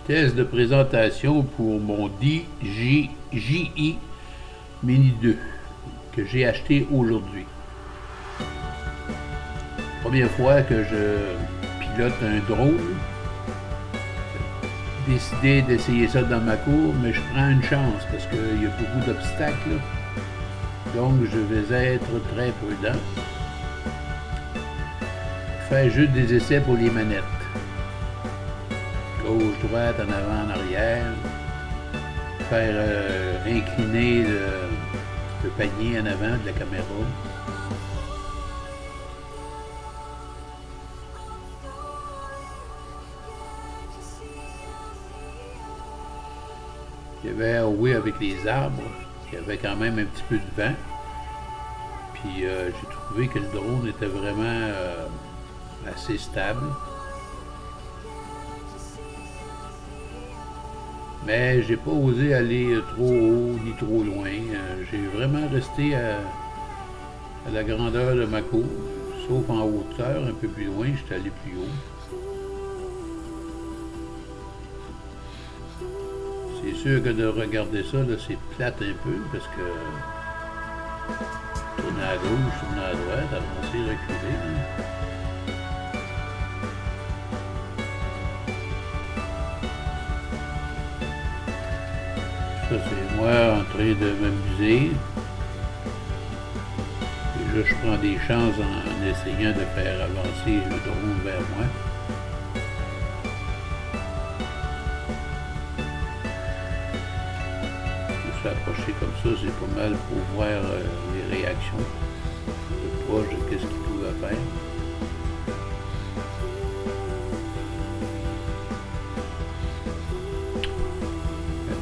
Test de présentation pour mon DJI Mini 2 que j'ai acheté aujourd'hui. Première fois que je pilote un drone. J'ai décidé d'essayer ça dans ma cour, mais je prends une chance parce qu'il y a beaucoup d'obstacles. Donc je vais être très prudent. Faire juste des essais pour les manettes. Gauche, droite, en avant, en arrière. Faire incliner le panier en avant de la caméra. Il y avait, oui, avec les arbres, il y avait quand même un petit peu de vent. Puis j'ai trouvé que le drone était vraiment assez stable. Mais j'ai pas osé aller trop haut ni trop loin. J'ai vraiment resté à la grandeur de ma cour, sauf en hauteur, un peu plus loin, j'étais allé plus haut. C'est sûr que de regarder ça, là, c'est plate un peu, parce que tourner à gauche, tourner à droite, avancer, reculer. Hein. Ça, c'est moi en train de m'amuser. Et là, je prends des chances en essayant de faire avancer le drone vers moi. Approcher comme ça, c'est pas mal pour voir les réactions de proche de qu'est-ce qu'il pouvait faire.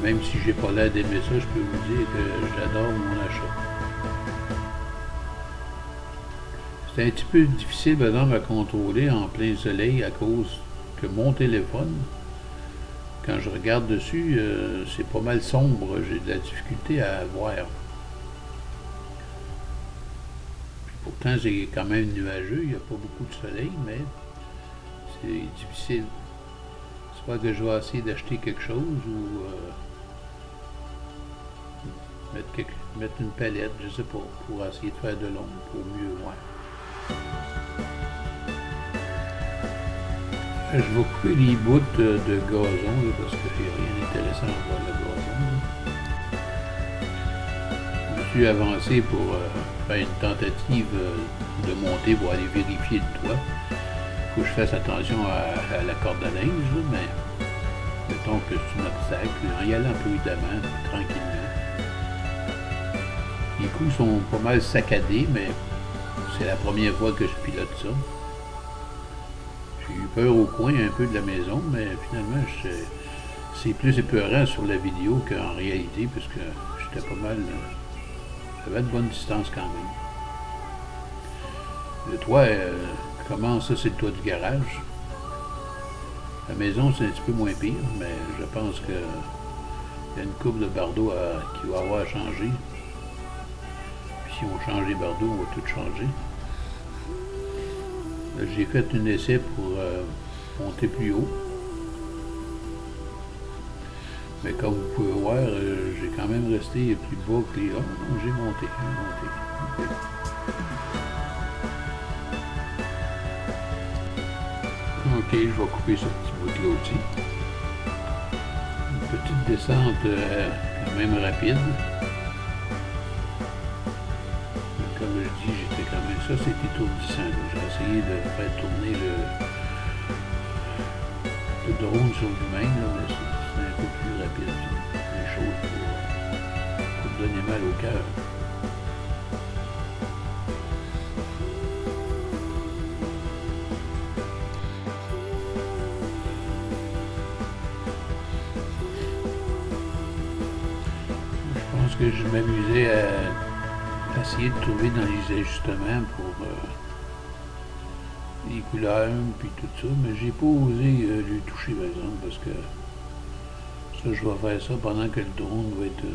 Même si j'ai pas l'air d'aimer ça, je peux vous dire que j'adore mon achat. C'est un petit peu difficile par exemple à contrôler en plein soleil à cause que mon téléphone, quand je regarde dessus, c'est pas mal sombre, j'ai de la difficulté à voir. Puis pourtant, c'est quand même nuageux, il n'y a pas beaucoup de soleil, mais c'est difficile. Soit que je vais essayer d'acheter quelque chose ou mettre une palette, je sais pas, pour essayer de faire de l'ombre, pour mieux voir. Je vais couper les bouts de gazon là, parce que j'ai rien d'intéressant à voir le gazon. Je me suis avancé pour faire une tentative de monter pour aller vérifier le toit. Il faut que je fasse attention à la corde à linge, là, mais mettons que c'est un obstacle, en y allant prudemment, tranquillement. Les coups sont pas mal saccadés, mais c'est la première fois que je pilote ça. J'ai eu peur au coin un peu de la maison, mais finalement, c'est plus épeurant sur la vidéo qu'en réalité, parce que j'étais pas mal. J'avais de bonne distance quand même. Le toit commence, ça c'est le toit du garage. La maison, c'est un petit peu moins pire, mais je pense qu'il y a une coupe de bardeaux qui va avoir changé. Puis si on change les bardeaux, on va tout changer. J'ai fait un essai pour monter plus haut. Mais comme vous pouvez voir, j'ai quand même resté plus bas que les autres. J'ai monté. Okay. Ok, je vais couper ce petit bout-là aussi. Une petite descente quand même rapide. Comme je dis, j'étais quand même... Ça, c'est étourdissant. J'ai essayé de faire tourner le drone sur lui-même, mais c'est un peu plus rapide. Des choses pour donner mal au cœur. Je pense que je m'amusais à essayer de trouver dans les ajustements pour les couleurs puis tout ça, mais j'ai pas osé lui toucher par exemple parce que ça je vais faire ça pendant que le drone va être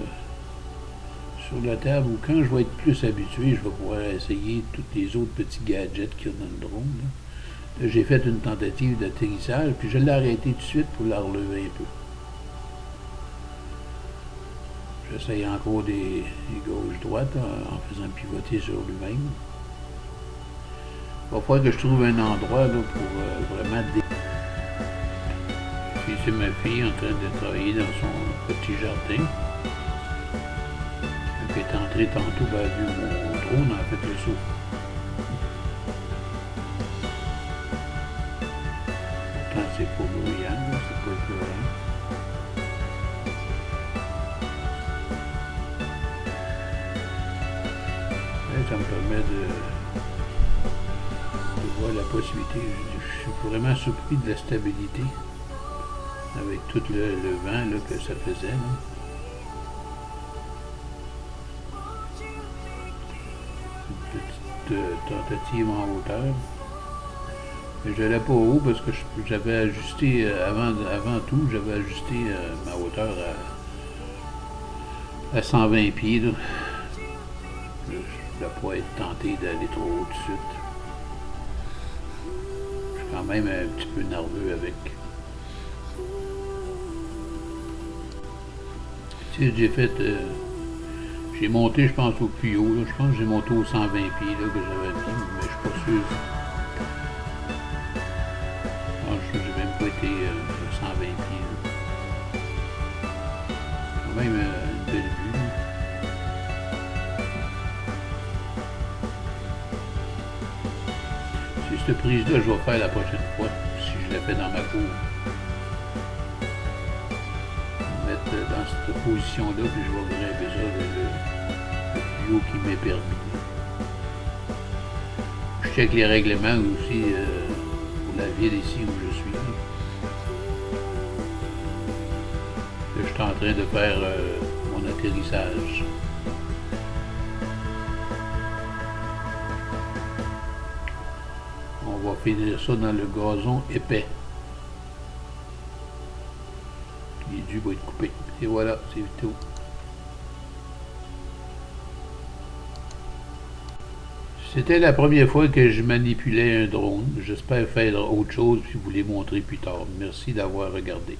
sur la table ou quand je vais être plus habitué, je vais pouvoir essayer tous les autres petits gadgets qu'il y a dans le drone. Là, j'ai fait une tentative d'atterrissage puis je l'ai arrêté tout de suite pour la relever un peu. J'essaye encore des gauche-droite en faisant pivoter sur lui-même. Il va falloir que je trouve un endroit là, pour vraiment Puis c'est ma fille en train de travailler dans son petit jardin. Elle est entrée tantôt, ben, elle a vu mon drone, en fait le saut. Pourtant c'est pas bruyant, c'est pas épeurant. Ça me permet de voir la possibilité. Je suis vraiment surpris de la stabilité avec tout le vent là, que ça faisait. Là. Une petite tentative en hauteur. Mais je n'allais pas haut parce que j'avais ajusté, avant tout, j'avais ajusté ma hauteur à 120 pieds. Là. Je ne dois pas être tenté d'aller trop haut de suite. Je suis quand même un petit peu nerveux avec. Tu sais, j'ai monté, je pense, au plus haut. Là. Je pense que j'ai monté aux 120 pieds là, que j'avais mis, mais je suis pas sûr. Je n'ai même pas été à 120 pieds. Là. Quand même une belle vue. Là. C'est cette prise-là que je vais faire la prochaine fois, si je la fais dans ma cour. Dans cette position-là, puis je vais grimper ça le plus haut qui m'est permis. Je check les règlements aussi pour la ville ici où je suis. Là, je suis en train de faire mon atterrissage. On va finir ça dans le gazon épais. Les dû va être coupé. Et voilà, c'est tout. C'était la première fois que je manipulais un drone. J'espère faire autre chose puis vous les montrer plus tard. Merci d'avoir regardé.